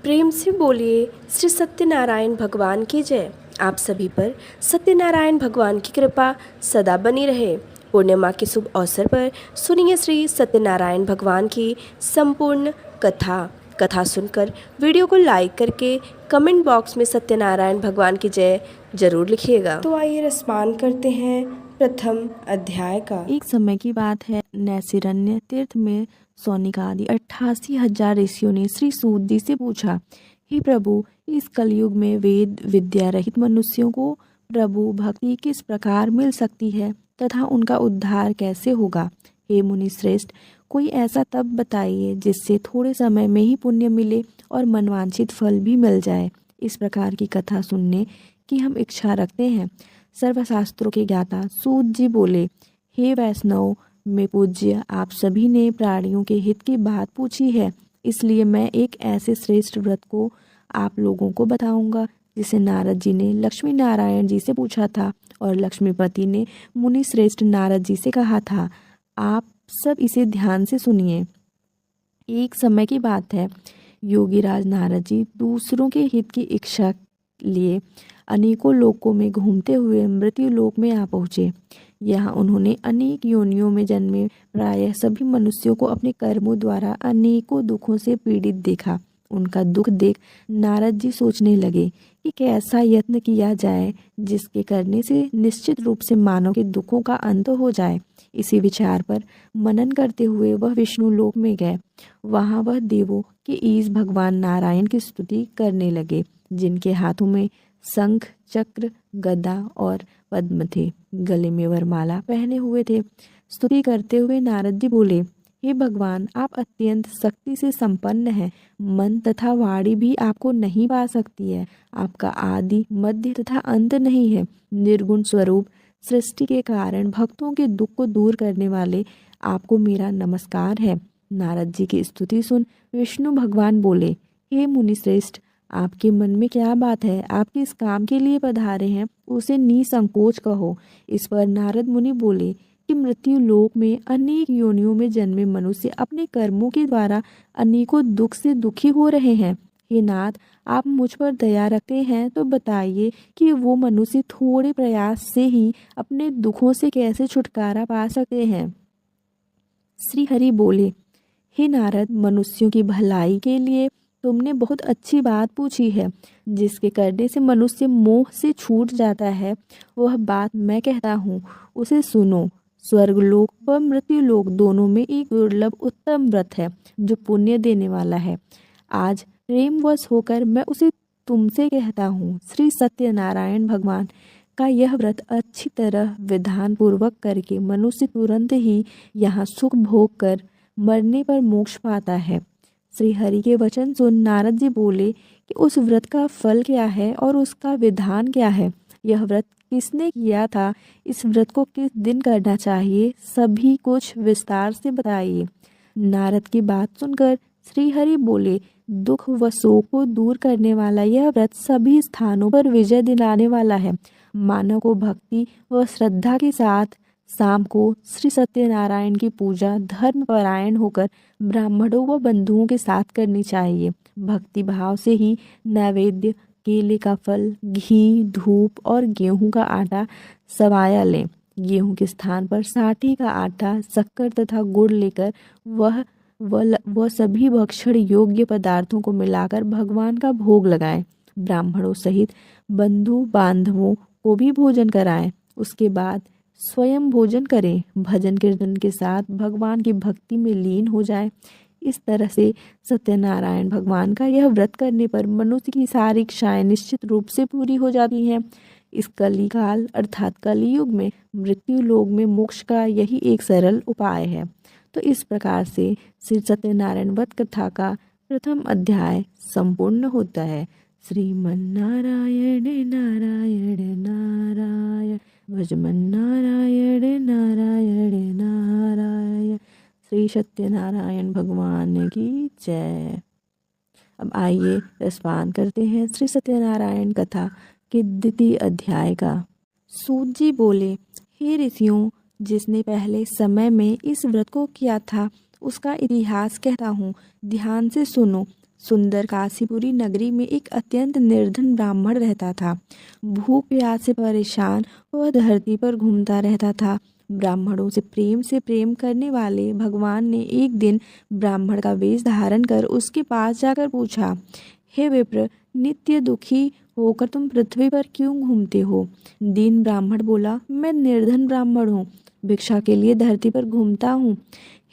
प्रेम से बोलिए श्री सत्यनारायण भगवान की जय। आप सभी पर सत्यनारायण भगवान की कृपा सदा बनी रहे। पूर्णिमा के शुभ अवसर पर सुनिए श्री सत्यनारायण भगवान की संपूर्ण कथा सुनकर वीडियो को लाइक करके कमेंट बॉक्स में सत्यनारायण भगवान की जय जरूर लिखिएगा। तो आइए रसपान करते हैं प्रथम अध्याय का। एक समय की बात है, नैसिरण्य तीर्थ में सौनिक आदि 88,000 ऋषियों ने श्री सूत जी से पूछा, हे प्रभु, इस कलयुग में वेद विद्या रहित मनुष्यों को प्रभु भक्ति किस प्रकार मिल सकती है तथा उनका उद्धार कैसे होगा। हे मुनि श्रेष्ठ, कोई ऐसा तप बताइए जिससे थोड़े समय में ही पुण्य मिले और मनवांछित फल भी मिल जाए। इस प्रकार की कथा सुनने की हम इच्छा रखते हैं। सर्वशास्त्रों के ज्ञाता सूत जी बोले, हे वैष्णव में पूज्य, आप सभी ने प्राणियों के हित की बात पूछी है, इसलिए मैं एक ऐसे श्रेष्ठ व्रत को आप लोगों को बताऊंगा जिसे नारद जी ने लक्ष्मी नारायण जी से पूछा था और लक्ष्मीपति ने मुनि श्रेष्ठ नारद जी से कहा था। आप सब इसे ध्यान से सुनिए। एक समय की बात है, योगीराज नारद जी दूसरों के हित की इच्छा लिए अनेकों लोकों में घूमते हुए मृत्यु लोक में आ पहुँचे। यहाँ उन्होंने अनेक योनियों में जन्मे प्रायः सभी मनुष्यों को अपने कर्मों द्वारा अनेकों दुखों से पीड़ित देखा। उनका दुख देख नारद जी सोचने लगे कि कैसा यत्न किया जाए जिसके करने से निश्चित रूप से मानव के दुखों का अंत हो जाए। इसी विचार पर मनन करते हुए वह विष्णु लोक में गए। वहाँ वह देवों के ईश भगवान नारायण की स्तुति करने लगे, जिनके हाथों में शंख चक्र गदा और पद्म थे, गले में वरमाला पहने हुए थे। स्तुति करते हुए नारद जी बोले, हे भगवान, आप अत्यंत शक्ति से संपन्न हैं। मन तथा वाणी भी आपको नहीं पा सकती है। आपका आदि मध्य तथा अंत नहीं है। निर्गुण स्वरूप सृष्टि के कारण भक्तों के दुख को दूर करने वाले आपको मेरा नमस्कार है। नारद जी की स्तुति सुन विष्णु भगवान बोले, हे मुनि श्रेष्ठ, आपके मन में क्या बात है? आप किस काम के लिए पधारे हैं, उसे निसंकोच कहो। इस पर नारद मुनि बोले कि मृत्यु लोक में अनेक योनियों में जन्मे मनुष्य अपने कर्मों के द्वारा अनेकों दुख से दुखी हो रहे हैं। हे नाथ, आप मुझ पर दया रखते हैं तो बताइए कि वो मनुष्य थोड़े प्रयास से ही अपने दुखों से कैसे छुटकारा पा सकते हैं। श्री हरि बोले, हे नारद, मनुष्यों की भलाई के लिए तुमने बहुत अच्छी बात पूछी है। जिसके करने से मनुष्य मोह से छूट जाता है, वह बात मैं कहता हूँ, उसे सुनो। स्वर्गलोक व मृत्युलोक दोनों में एक दुर्लभ उत्तम व्रत है जो पुण्य देने वाला है। आज प्रेमवश होकर मैं उसे तुमसे कहता हूँ। श्री सत्यनारायण भगवान का यह व्रत अच्छी तरह विधान पूर्वक करके मनुष्य तुरंत ही यहाँ सुख भोग कर मरने पर मोक्ष पाता है। श्री हरि के वचन सुन नारद जी बोले कि उस व्रत का फल क्या है और उसका विधान क्या है। यह व्रत किसने किया था, इस व्रत को किस दिन करना चाहिए, सभी कुछ विस्तार से बताइए। नारद की बात सुनकर श्री हरि बोले, दुख व शोक को दूर करने वाला यह व्रत सभी स्थानों पर विजय दिलाने वाला है। मानव को भक्ति व श्रद्धा के साथ शाम को श्री सत्यनारायण की पूजा धर्म परायण होकर ब्राह्मणों व बंधुओं के साथ करनी चाहिए। भक्ति भाव से ही नैवेद्य, केले का फल, घी, धूप और गेहूं का आटा सवाया लें। गेहूं के स्थान पर साठी का आटा, शक्कर तथा गुड़ लेकर वह सभी भक्षण योग्य पदार्थों को मिलाकर भगवान का भोग लगाएं। ब्राह्मणों सहित बंधु बांधवों को भी भोजन कराएं। उसके बाद स्वयं भोजन करें। भजन कीर्तन के साथ भगवान की भक्ति में लीन हो जाए। इस तरह से सत्यनारायण भगवान का यह व्रत करने पर मनुष्य की सारी इच्छाएं निश्चित रूप से पूरी हो जाती हैं। इस कलिकाल अर्थात कलियुग में मृत्यु लोक में मोक्ष का यही एक सरल उपाय है। तो इस प्रकार से श्री सत्यनारायण व्रत कथा का प्रथम अध्याय संपूर्ण होता है। श्रीमन्नारायण नारायण नारायण भजमन नारायण नारायण नारायण। श्री सत्यनारायण भगवान की जय। अब आइए रसपान करते हैं श्री सत्यनारायण कथा के द्वितीय अध्याय का। सूत जी बोले, हे ऋषियों, जिसने पहले समय में इस व्रत को किया था उसका इतिहास कहता हूँ, ध्यान से सुनो। सुंदर काशीपुरी नगरी में एक अत्यंत निर्धन ब्राह्मण रहता था। भूख प्यास से परेशान वह धरती पर घूमता रहता था। ब्राह्मणों से प्रेम करने वाले भगवान ने एक दिन ब्राह्मण का वेश धारण कर उसके पास जाकर पूछा, हे विप्र, नित्य दुखी होकर तुम पृथ्वी पर क्यों घूमते हो? दीन ब्राह्मण बोला, मैं निर्धन ब्राह्मण हूँ, भिक्षा के लिए धरती पर घूमता हूँ।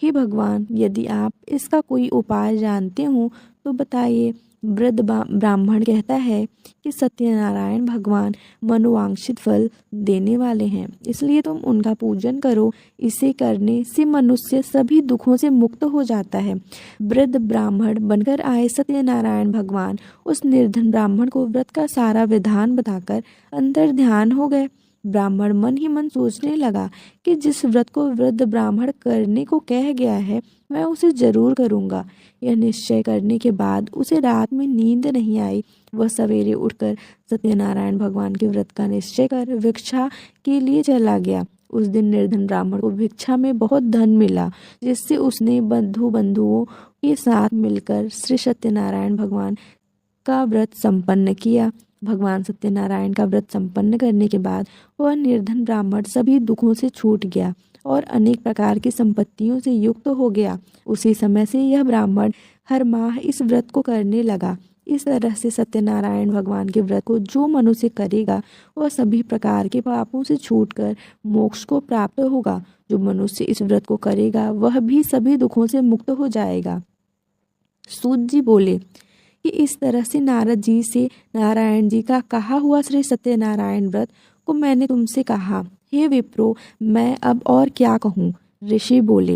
हे भगवान, यदि आप इसका कोई उपाय जानते हो तो बताइए। वृद्ध ब्राह्मण कहता है कि सत्यनारायण भगवान मनोवांछित फल देने वाले हैं, इसलिए तुम उनका पूजन करो। इसे करने से मनुष्य सभी दुखों से मुक्त हो जाता है। वृद्ध ब्राह्मण बनकर आए सत्यनारायण भगवान उस निर्धन ब्राह्मण को व्रत का सारा विधान बताकर अंतर ध्यान हो गए। ब्राह्मण मन ही मन सोचने लगा कि जिस व्रत को वृद्ध ब्राह्मण करने को कह गया है मैं उसे जरूर करूँगा। यह निश्चय करने के बाद उसे रात में नींद नहीं आई। वह सवेरे उठकर सत्यनारायण भगवान के व्रत का निश्चय कर भिक्षा के लिए चला गया। उस दिन निर्धन ब्राह्मण को भिक्षा में बहुत धन मिला, जिससे उसने बंधुओं के साथ मिलकर श्री सत्यनारायण भगवान का व्रत संपन्न किया। भगवान सत्यनारायण का व्रत संपन्न करने के बाद वह निर्धन ब्राह्मण सभी दुखों से छूट गया और अनेक प्रकार की संपत्तियों से युक्त हो गया। उसी समय से यह ब्राह्मण हर माह इस व्रत को करने लगा। इस तरह से सत्यनारायण भगवान के व्रत को जो मनुष्य करेगा वह सभी प्रकार के पापों से छूटकर मोक्ष को प्राप्त होगा। जो मनुष्य इस व्रत को करेगा वह भी सभी दुखों से मुक्त हो जाएगा। सूत जी बोले कि इस तरह से नारद जी से नारायण जी का कहा हुआ श्री सत्यनारायण व्रत को मैंने तुमसे कहा। हे विप्रो, मैं अब और क्या कहूँ? ऋषि बोले,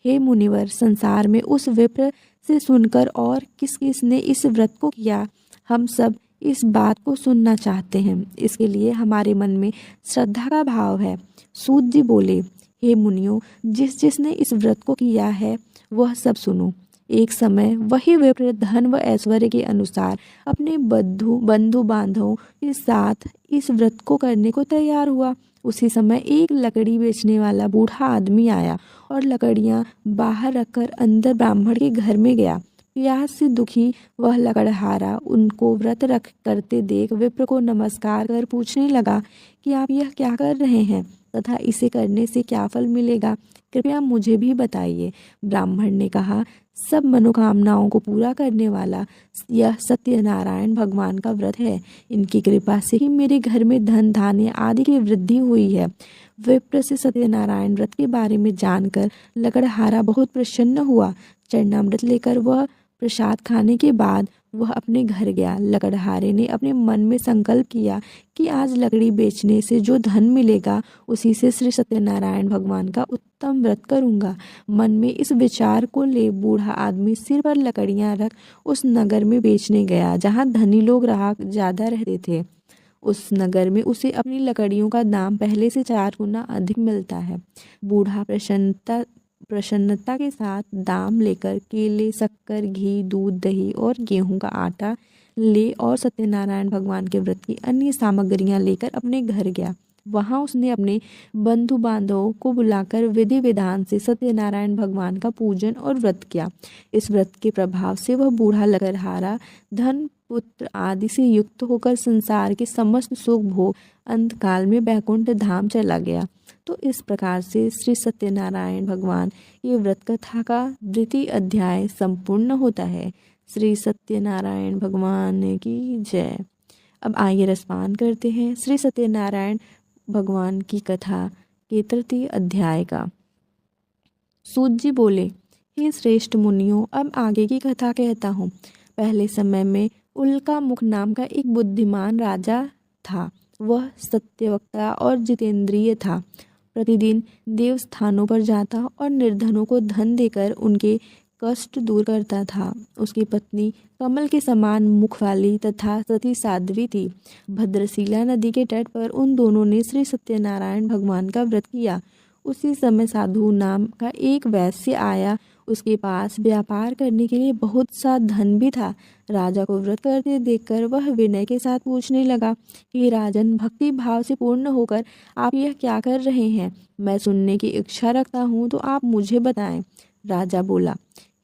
हे मुनिवर, संसार में उस विप्र से सुनकर और किस किस ने इस व्रत को किया, हम सब इस बात को सुनना चाहते हैं। इसके लिए हमारे मन में श्रद्धा का भाव है। सूत जी बोले, हे मुनियों, जिसने इस व्रत को किया है वह सब सुनो। एक समय वही विप्र धन व ऐश्वर्य के अनुसार अपने बंधु बांधवों के साथ इस व्रत को करने को तैयार हुआ। उसी समय एक लकड़ी बेचने वाला बूढ़ा आदमी आया और लकड़ियां बाहर रखकर अंदर ब्राह्मण के घर में गया। प्यास से दुखी वह लकड़हारा उनको व्रत रख करते देख विप्र को नमस्कार कर पूछने लगा कि आप यह क्या कर रहे हैं तथा इसे करने से क्या फल मिलेगा, कृपया मुझे भी बताइए। ब्राह्मण ने कहा, सब मनोकामनाओं को पूरा करने वाला यह सत्यनारायण भगवान का व्रत है। इनकी कृपा से ही मेरे घर में धन धान्य आदि की वृद्धि हुई है। विप्र से सत्यनारायण व्रत के बारे में जानकर लकड़हारा बहुत प्रसन्न हुआ। चरणामृत लेकर वह प्रसाद खाने के बाद वह अपने घर गया। लकड़हारे ने अपने मन में संकल्प किया कि आज लकड़ी बेचने से जो धन मिलेगा उसी से श्री सत्यनारायण भगवान का उत्तम व्रत करूंगा। मन में इस विचार को ले बूढ़ा आदमी सिर पर लकड़ियां रख उस नगर में बेचने गया जहां धनी लोग ज्यादा रहते थे। उस नगर में उसे अपनी लकड़ियों का दाम पहले से 4 गुना अधिक मिलता है। बूढ़ा प्रसन्नता के साथ दाम लेकर केले, शक्कर, घी, दूध, दही और गेहूं का आटा ले और सत्यनारायण भगवान के व्रत की अन्य सामग्रियां लेकर अपने घर गया। वहां उसने अपने बंधु बांधवों को बुलाकर विधि विधान से सत्यनारायण भगवान का पूजन और व्रत किया। इस व्रत के प्रभाव से वह बूढ़ा लकड़हारा धन, पुत्र आदि से युक्त होकर संसार के समस्त सुख भोग अंतकाल में बैकुंठ धाम चला गया। तो इस प्रकार से श्री सत्यनारायण भगवान के व्रत कथा का 2वां अध्याय संपूर्ण होता है। श्री सत्यनारायण भगवान की जय। अब आइए रसपान करते हैं श्री सत्यनारायण भगवान की कथा के 3 अध्याय का। सूत जी बोले, हे श्रेष्ठ मुनियों, अब आगे की कथा कहता हूँ। पहले समय में उल्का मुख नाम का एक बुद्धिमान राजा था। वह सत्यवक्ता और जितेंद्रिय था। प्रतिदिन देवस्थानों पर जाता और निर्धनों को धन देकर उनके कष्ट दूर करता था। उसकी पत्नी कमल के समान मुख वाली तथा सती साध्वी थी। भद्रशिला नदी के तट पर उन दोनों ने श्री सत्यनारायण भगवान का व्रत किया। उसी समय साधु नाम का एक वैश्य आया। उसके पास व्यापार करने के लिए बहुत सा धन भी था। राजा को व्रत करते देखकर वह विनय के साथ पूछने लगा, हे राजन, भक्ति भाव से पूर्ण होकर आप यह क्या कर रहे हैं? मैं सुनने की इच्छा रखता हूँ तो आप मुझे बताएं। राजा बोला,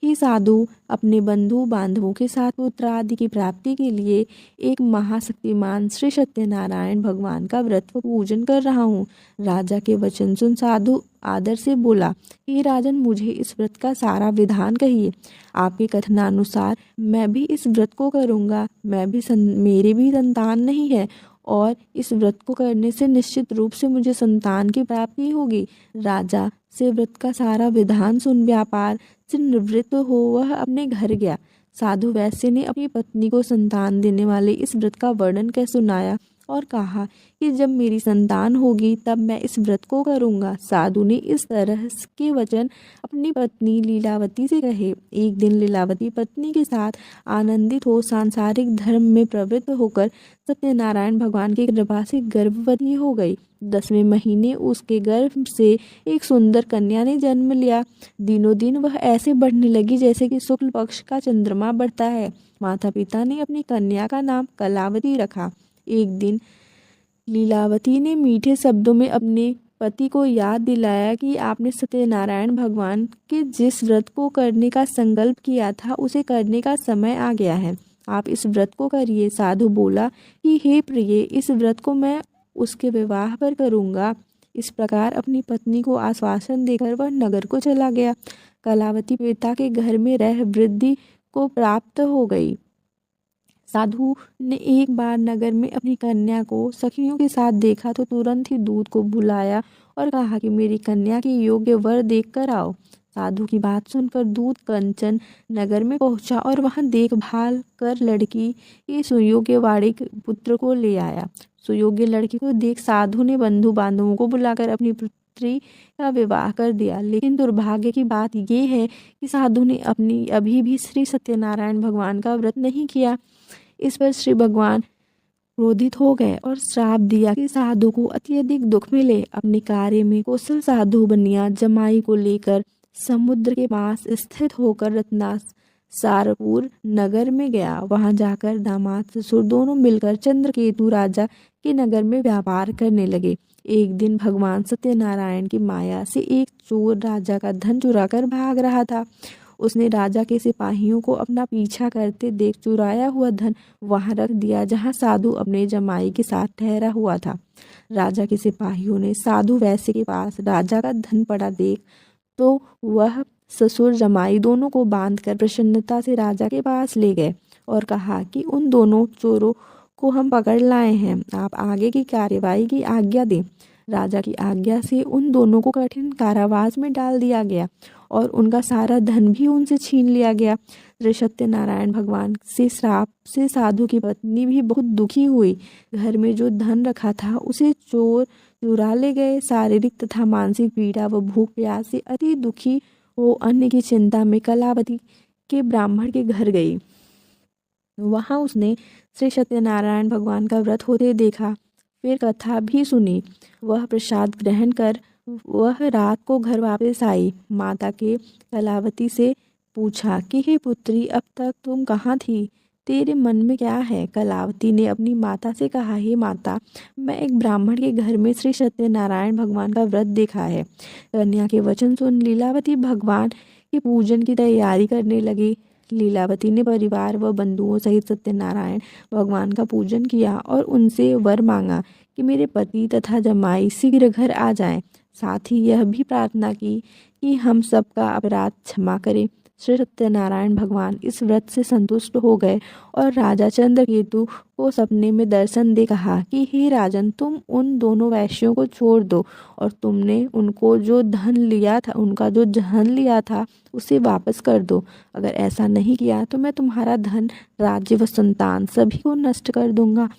ही साधु, अपने बंधु बांधवों के साथ पुत्रादि की प्राप्ति के लिए एक महाशक्तिमान श्री सत्यनारायण भगवान का व्रत व पूजन कर रहा हूँ। राजा के वचन सुन साधु आदर से बोला, हे राजन, मुझे इस व्रत का सारा विधान कहिए। आपके कथनानुसार मैं भी इस व्रत को करूँगा। मेरी भी संतान नहीं है और इस व्रत को करने से निश्चित रूप से मुझे संतान की प्राप्ति होगी। राजा से व्रत का सारा विधान सुन व्यापार से निवृत्त हो वह अपने घर गया। साधु वैश्य ने अपनी पत्नी को संतान देने वाले इस व्रत का वर्णन कर सुनाया और कहा कि जब मेरी संतान होगी तब मैं इस व्रत को करूँगा। साधु ने इस तरह के वचन अपनी पत्नी लीलावती से कहे। एक दिन लीलावती पत्नी के साथ आनंदित हो सांसारिक धर्म में प्रवृत्त होकर सत्यनारायण भगवान की कृपा से गर्भवती हो गई। 10वें महीने उसके गर्भ से एक सुंदर कन्या ने जन्म लिया। दिनों दिन वह ऐसे बढ़ने लगी जैसे कि शुक्ल पक्ष का चंद्रमा बढ़ता है। माता पिता ने अपनी कन्या का नाम कलावती रखा। एक दिन लीलावती ने मीठे शब्दों में अपने पति को याद दिलाया कि आपने सत्यनारायण भगवान के जिस व्रत को करने का संकल्प किया था उसे करने का समय आ गया है। आप इस व्रत को करिए। साधु बोला कि हे प्रिय, इस व्रत को मैं उसके विवाह पर करूँगा। इस प्रकार अपनी पत्नी को आश्वासन देकर वह नगर को चला गया। कलावती पिता के घर में रह वृद्धि को प्राप्त हो गई। साधु ने एक बार नगर में अपनी कन्या को सखियों के साथ देखा तो तुरंत ही दूत को बुलाया और कहा कि मेरी कन्या के योग्य वर देख कर आओ। साधु की बात सुनकर दूत कंचन नगर में पहुंचा और वहां देखभाल कर लड़की के सुयोग्य वाड़िक पुत्र को ले आया। सुयोग्य लड़की को देख साधु ने बंधु बांधवों को बुलाकर अपनी पुत्री का विवाह कर दिया। लेकिन दुर्भाग्य की बात ये है कि साधु ने अभी भी श्री सत्यनारायण भगवान का व्रत नहीं किया। इस पर श्री भगवान क्रोधित हो गए और श्राप दिया कि साधु को अत्यधिक दुख मिले। अपने कार्य में कुशल साधु बनिया जमाई को लेकर समुद्र के पास स्थित होकर रत्नासारपुर नगर में गया। वहां जाकर दामाद ससुर दोनों मिलकर चंद्रकेतु राजा के नगर में व्यापार करने लगे। एक दिन भगवान सत्यनारायण की माया से एक चोर राजा का धन चुराकर भाग रहा था। उसने राजा के सिपाहियों को अपना पीछा करते देख चुराया हुआ धन वहां रख दिया जहां साधु अपने जमाई के साथ ठहरा हुआ था। राजा के सिपाहियों ने साधु वैश्य के पास राजा का धन पड़ा देख तो वह ससुर जमाई दोनों को बांधकर प्रसन्नता से राजा के पास ले गए और कहा कि उन दोनों चोरों को हम पकड़ लाए हैं, आप आगे की कार्यवाही की आज्ञा दें। राजा की आज्ञा से उन दोनों को कठिन कारावास में डाल दिया गया और उनका सारा धन भी उनसे छीन लिया गया। श्री सत्यनारायण भगवान से श्राप से साधु की पत्नी भी बहुत दुखी हुई। घर में जो धन रखा था उसे चोर चुरा ले गए। शारीरिक तथा मानसिक पीड़ा व भूख प्यास से अति दुखी हो अन्न की चिंता में कलावती के ब्राह्मण के घर गई। वहां उसने श्री सत्यनारायण भगवान का व्रत होते देखा, फिर कथा भी सुनी। वह प्रसाद ग्रहण कर वह रात को घर वापस आई। माता के कलावती से पूछा कि हे पुत्री, अब तक तुम कहाँ थी? तेरे मन में क्या है? कलावती ने अपनी माता से कहा, हे माता, मैं एक ब्राह्मण के घर में श्री सत्यनारायण भगवान का व्रत देखा है। कन्या के वचन सुन लीलावती भगवान के पूजन की तैयारी करने लगी। लीलावती ने परिवार व बंधुओं सहित सत्यनारायण भगवान का पूजन किया और उनसे वर मांगा कि मेरे पति तथा जमाई शीघ्र घर आ जाएं। साथ ही यह भी प्रार्थना की कि हम सबका अपराध क्षमा करें। श्री सत्यनारायण भगवान इस व्रत से संतुष्ट हो गए और राजा चंद्रकेतु को सपने में दर्शन दे कहा कि हे राजन, तुम उन दोनों वैश्यों को छोड़ दो और तुमने उनका जो धन लिया था उसे वापस कर दो। अगर ऐसा नहीं किया तो मैं तुम्हारा धन, राज्य व संतान सभी को नष्ट कर दूंगा।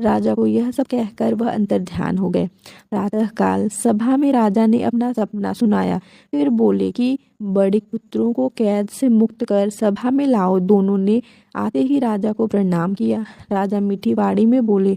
राजा को यह सब कहकर वह अंतर्ध्यान हो गए। प्रातःकाल सभा में राजा ने अपना सपना सुनाया, फिर बोले कि बड़े पुत्रों को कैद से मुक्त कर सभा में लाओ। दोनों ने आते ही राजा को प्रणाम किया। राजा मीठी वाणी में बोले,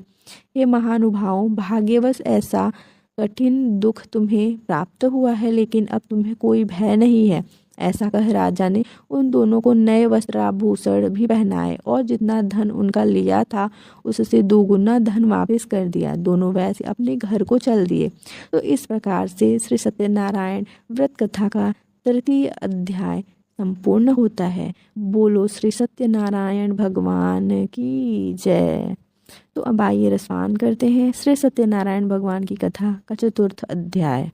हे महानुभावों, भाग्यवश ऐसा कठिन दुख तुम्हें प्राप्त हुआ है, लेकिन अब तुम्हें कोई भय नहीं है। ऐसा कह राजा ने उन दोनों को नए वस्त्राभूषण भी पहनाए और जितना धन उनका लिया था उससे दोगुना धन वापस कर दिया। दोनों वैसे अपने घर को चल दिए। तो इस प्रकार से श्री सत्यनारायण व्रत कथा का तृतीय अध्याय संपूर्ण होता है। बोलो श्री सत्यनारायण भगवान की जय। तो अब आइए रसपान करते हैं श्री सत्यनारायण भगवान की कथा का चतुर्थ अध्याय।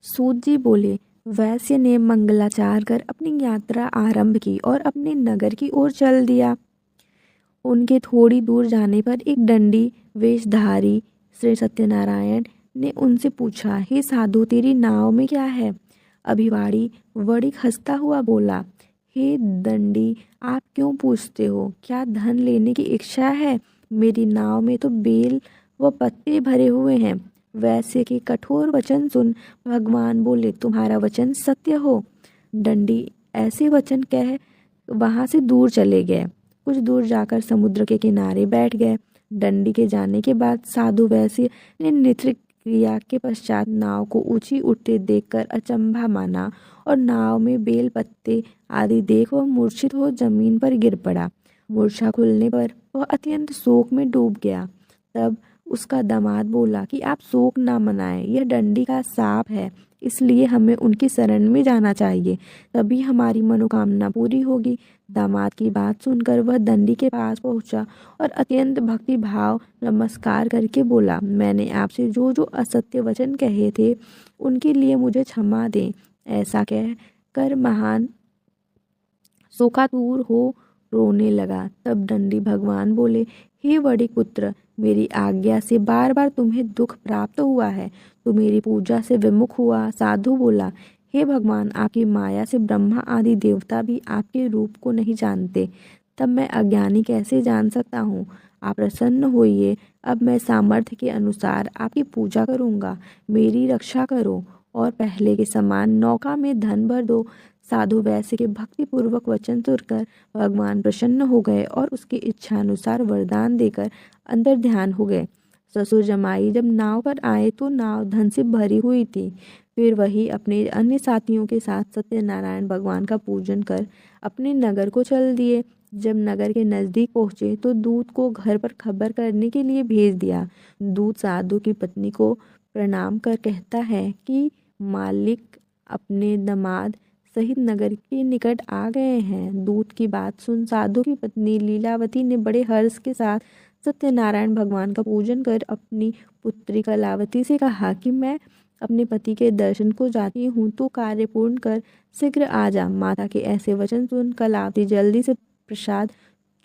सूत जी बोले, वैश्य ने मंगलाचार कर अपनी यात्रा आरंभ की और अपने नगर की ओर चल दिया। उनके थोड़ी दूर जाने पर एक दंडी वेशधारी श्री सत्यनारायण ने उनसे पूछा, हे साधु, तेरी नाव में क्या है? अभिवाड़ी वणिक हंसता हुआ बोला, हे दंडी, आप क्यों पूछते हो? क्या धन लेने की इच्छा है? मेरी नाव में तो बेल व पत्ते भरे हुए हैं। वैश्य के कठोर वचन सुन भगवान बोले, तुम्हारा वचन सत्य हो। दंडी ऐसे वचन कह वहां से दूर चले गए। कुछ दूर जाकर समुद्र के किनारे बैठ गए। दंडी के जाने के बाद साधु वैश्य ने नेत्र क्रिया के पश्चात नाव को ऊंची उठते देखकर अचंभा माना और नाव में बेल पत्ते आदि देख वह मूर्छित हो जमीन पर गिर पड़ा। मूर्छा खुलने पर वह अत्यंत शोक में डूब गया। तब उसका दामाद बोला कि आप शोक ना मनाएं, यह दंडी का शाप है, इसलिए हमें उनकी शरण में जाना चाहिए, तभी हमारी मनोकामना पूरी होगी। दामाद की बात सुनकर वह दंडी के पास पहुंचा और अत्यंत भक्ति भाव नमस्कार करके बोला, मैंने आपसे जो जो असत्य वचन कहे थे उनके लिए मुझे क्षमा दें। ऐसा कह कर महान शोकातुर हो रोने लगा। तब दंडी भगवान बोले, हे वणिक पुत्र, मेरी आज्ञा से बार बार तुम्हें दुख प्राप्त हुआ है, तो मेरी पूजा से विमुख हुआ। साधु बोला, हे भगवान, आपकी माया से ब्रह्मा आदि देवता भी आपके रूप को नहीं जानते, तब मैं अज्ञानी कैसे जान सकता हूँ? आप प्रसन्न होइए, अब मैं सामर्थ्य के अनुसार आपकी पूजा करूँगा। मेरी रक्षा करो और पहले के समान नौका में धन भर दो। साधु वैश्य के भक्तिपूर्वक वचन सुनकर भगवान प्रसन्न हो गए और उसकी इच्छानुसार वरदान देकर अंतर ध्यान हो गए। ससुर जमाई जब नाव पर आए तो नाव धन से भरी हुई थी। फिर वही अपने अन्य साथियों के साथ सत्यनारायण भगवान का पूजन कर अपने नगर को चल दिए। जब नगर के नज़दीक पहुँचे तो दूत को घर पर खबर करने के लिए भेज दिया। दूत साधु की पत्नी को प्रणाम कर कहता है कि मालिक अपने दामाद सहित नगर के निकट आ गए हैं। दूत की बात सुन साधु की पत्नी लीलावती ने बड़े हर्ष के साथ सत्यनारायण भगवान का पूजन कर अपनी पुत्री कलावती से कहा कि मैं अपने पति के दर्शन को जाती हूँ, तो कार्य पूर्ण कर शीघ्र आ जा। माता के ऐसे वचन सुन कलावती जल्दी से प्रसाद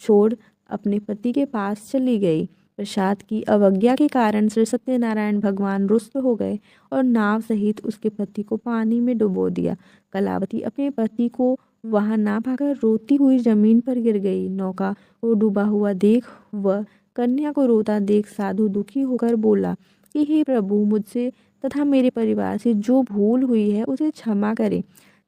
छोड़ अपने पति के पास चली गई। प्रसाद की अवज्ञा के कारण श्री सत्यनारायण भगवान रुष्ट हो गए और नाव सहित उसके पति को पानी में डुबो दिया। कलावती अपने पति को वहां ना पाकर रोती हुई जमीन पर गिर गई। नौका को डूबा हुआ देख वह कन्या को रोता देख साधु दुखी होकर बोला कि हे प्रभु, मुझसे तथा मेरे परिवार से जो भूल हुई है उसे क्षमा करें।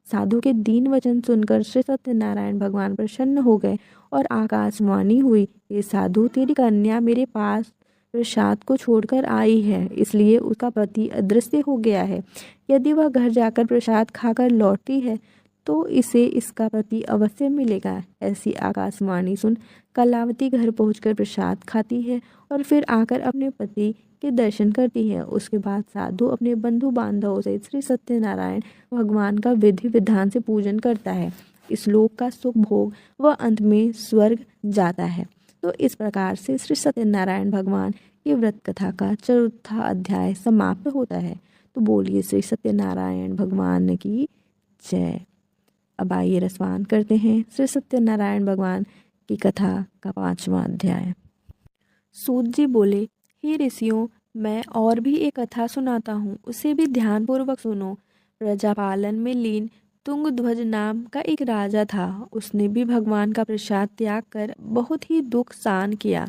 साधु के दीन वचन सुनकर श्री सत्यनारायण भगवान प्रसन्न हो गए और आकाशवाणी हुई, हे साधु, तेरी कन्या मेरे पास प्रसाद को छोड़कर आई है, इसलिए उसका पति अदृश्य हो गया है। यदि वह घर जाकर प्रसाद खाकर लौटती है तो इसे इसका पति अवश्य मिलेगा। ऐसी आकाशवाणी सुन कलावती घर पहुंचकर प्रसाद खाती है और फिर आकर अपने पति के दर्शन करती है। उसके बाद साधु अपने बंधु बांधवों से श्री सत्यनारायण भगवान का विधि विधान से पूजन करता है। इस लोक का सुख भोग वह अंत में स्वर्ग जाता है। तो इस प्रकार से श्री सत्यनारायण भगवान की व्रत कथा का चौथा अध्याय समाप्त होता है। तो बोलिए श्री सत्यनारायण भगवान की जय। अब आइए रसपान करते हैं श्री सत्यनारायण भगवान की कथा का 5वां अध्याय। सूत जी बोले, हे ऋषियों, मैं और भी एक कथा सुनाता हूँ, उसे भी ध्यानपूर्वक सुनो। प्रजापालन में लीन तुंगध्वज नाम का एक राजा था। उसने भी भगवान का प्रसाद त्याग कर बहुत ही दुख सहन किया।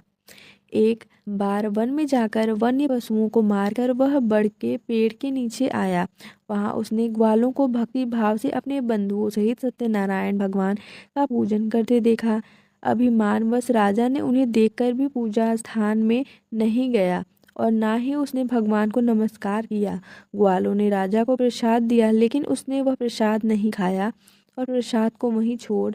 एक बार वन में जाकर वन्य पशुओं को मारकर वह बढ़ के पेड़ के नीचे आया। वहां उसने ग्वालों को भक्ति भाव से अपने बंधुओं सहित सत्यनारायण भगवान का पूजन करते देखा। अभिमानवश राजा ने उन्हें देखकर भी पूजा स्थान में नहीं गया और ना ही उसने भगवान को नमस्कार किया। ग्वालों ने राजा को प्रसाद दिया, लेकिन उसने वह प्रसाद नहीं खाया और प्रसाद को वहीं छोड़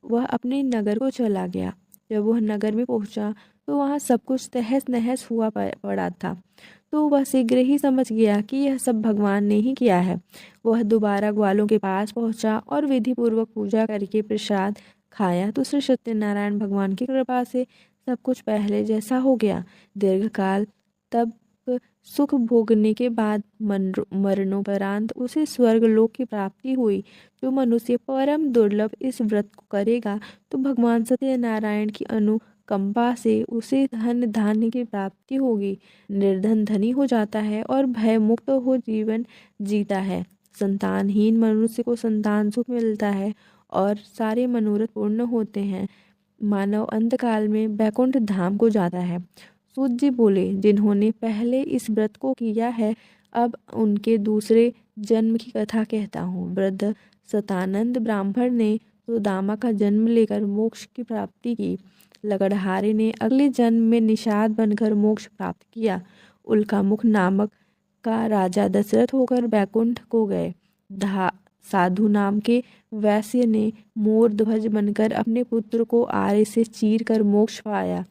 वह अपने नगर को चला गया। जब वह नगर में पहुंचा तो वहाँ सब कुछ तहस नहस हुआ पड़ा था। तो वह शीघ्र ही समझ गया कि यह सब भगवान ने ही किया है। वह दोबारा ग्वालों के पास पहुंचा और विधि पूर्वक पूजा करके प्रसाद खाया तो श्री सत्यनारायण भगवान की कृपा से सब कुछ पहले जैसा हो गया। दीर्घकाल तब सुख भोगने के बाद मरणोपरांत उसे स्वर्ग लोक की प्राप्ति हुई। जो मनुष्य परम दुर्लभ इस व्रत को करेगा तो भगवान सत्यनारायण की अनुकंपा से उसे धन धान्य की प्राप्ति होगी। निर्धन धनी हो जाता है और भय मुक्त हो जीवन जीता है। संतानहीन मनुष्य को संतान सुख मिलता है और सारे मनोरथ पूर्ण होते हैं। मानव अंतकाल में वैकुंठ धाम को जाता है। सूत जी बोले, जिन्होंने पहले इस व्रत को किया है अब उनके दूसरे जन्म की कथा कहता हूँ। वृद्ध सतानंद ब्राह्मण ने सुदामा का जन्म लेकर मोक्ष की प्राप्ति की। लकड़हारे ने अगले जन्म में निषाद बनकर मोक्ष प्राप्त किया। उल्कामुख नामक का राजा दशरथ होकर बैकुंठ को गए। साधु नाम के वैश्य ने मोर ध्वज बनकर अपने पुत्र को आरे से चीर कर मोक्ष पाया।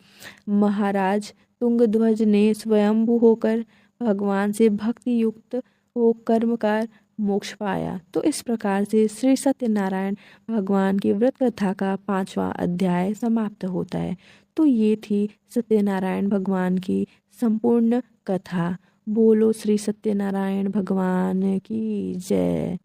महाराज तुंगध्वज ने स्वयंभू होकर भगवान से भक्ति युक्त हो कर्म का मोक्ष पाया। तो इस प्रकार से श्री सत्यनारायण भगवान की व्रत कथा का 5वां अध्याय समाप्त होता है। तो ये थी सत्यनारायण भगवान की संपूर्ण कथा। बोलो श्री सत्यनारायण भगवान की जय।